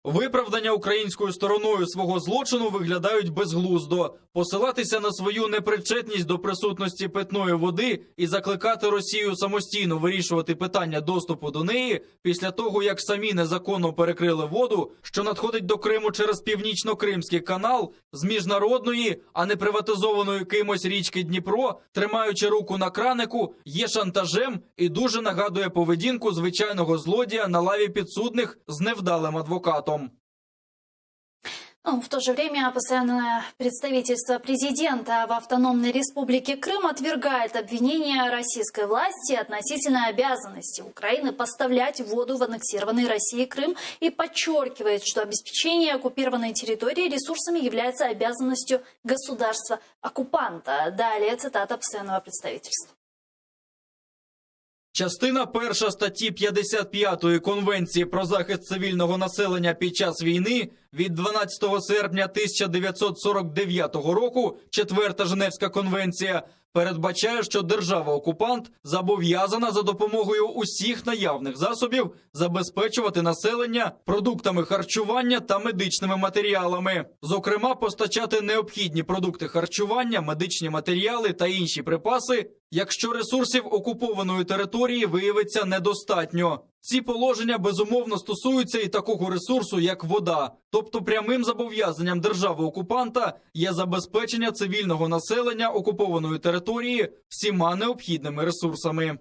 Виправдання українською стороною свого злочину виглядають безглуздо. Посилатися на свою непричетність до присутності питної води і закликати Росію самостійно вирішувати питання доступу до неї після того, як самі незаконно перекрили воду, що надходить до Криму через Північно-Кримський канал, з міжнародної, а не приватизованої кимось річки Дніпро, тримаючи руку на кранику, є шантажем і дуже нагадує поведінку звичайного злодія на лаві підсудних з невдалим адвокатом. В то же время постоянное представительство президента в автономной республике Крым отвергает обвинения российской власти относительно обязанности Украины поставлять воду в аннексированный Россией Крым и подчеркивает, что обеспечение оккупированной территории ресурсами является обязанностью государства-оккупанта. Далее цитата постоянного представительства. Частина 1 статті 55 Конвенції про захист цивільного населення під час війни від 12 серпня 1949 року, 4-та Женевська конвенція, передбачає, що держава-окупант зобов'язана за допомогою усіх наявних засобів забезпечувати населення продуктами харчування та медичними матеріалами. Зокрема, постачати необхідні продукти харчування, медичні матеріали та інші припаси, якщо ресурсів окупованої території виявиться недостатньо. Ці положення безумовно стосуються і такого ресурсу, як вода. Тобто прямим зобов'язанням держави-окупанта є забезпечення цивільного населення окупованої території всіма необхідними ресурсами.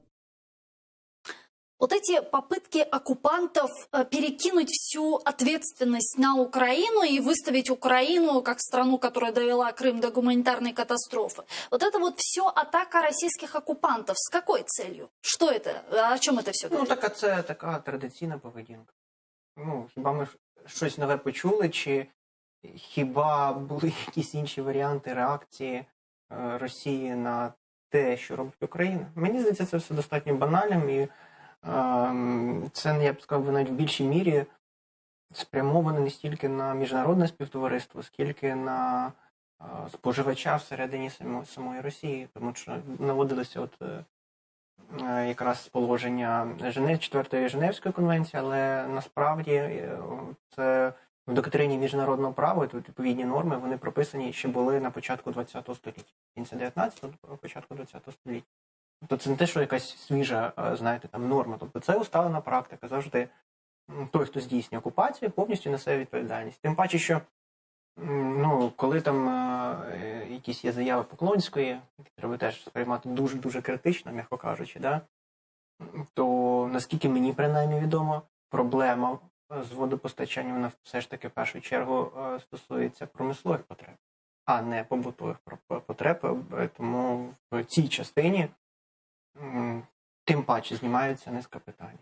Вот эти попытки оккупантов перекинуть всю ответственность на Украину и выставить Украину как страну, которая довела Крым до гуманитарной катастрофы. Вот это вот все атака российских оккупантов. С какой целью? Что это? О чем это все говорит? Це така традиційна поведінка. Хіба ми щось нове почули, чи хіба були якісь інші варіанти реакції Росії на те, що робить Україна? Мені здається, це все достатньо банальним і це, я б сказав, навіть в більшій мірі спрямовано не стільки на міжнародне співтовариство, скільки на споживача всередині самої Росії. Тому що наводилося якраз положення 4-ї Женевської конвенції, але насправді це в доктрині міжнародного права, тут відповідні норми, вони прописані ще були на початку ХХ століття. Кінця 19-го, початку ХХ століття. Тобто це не те, що якась свіжа, норма. Тобто це усталена практика. Завжди той, хто здійснює окупацію, повністю несе відповідальність. Тим паче, що коли там якісь є заяви Поклонської, треба теж сприймати дуже-дуже критично, м'яко кажучи, то наскільки мені принаймні відомо, проблема з водопостачанням, вона все ж таки в першу чергу стосується промислових потреб, а не побутових потреб. Тому в цій частині тим паче знімаються низка питань.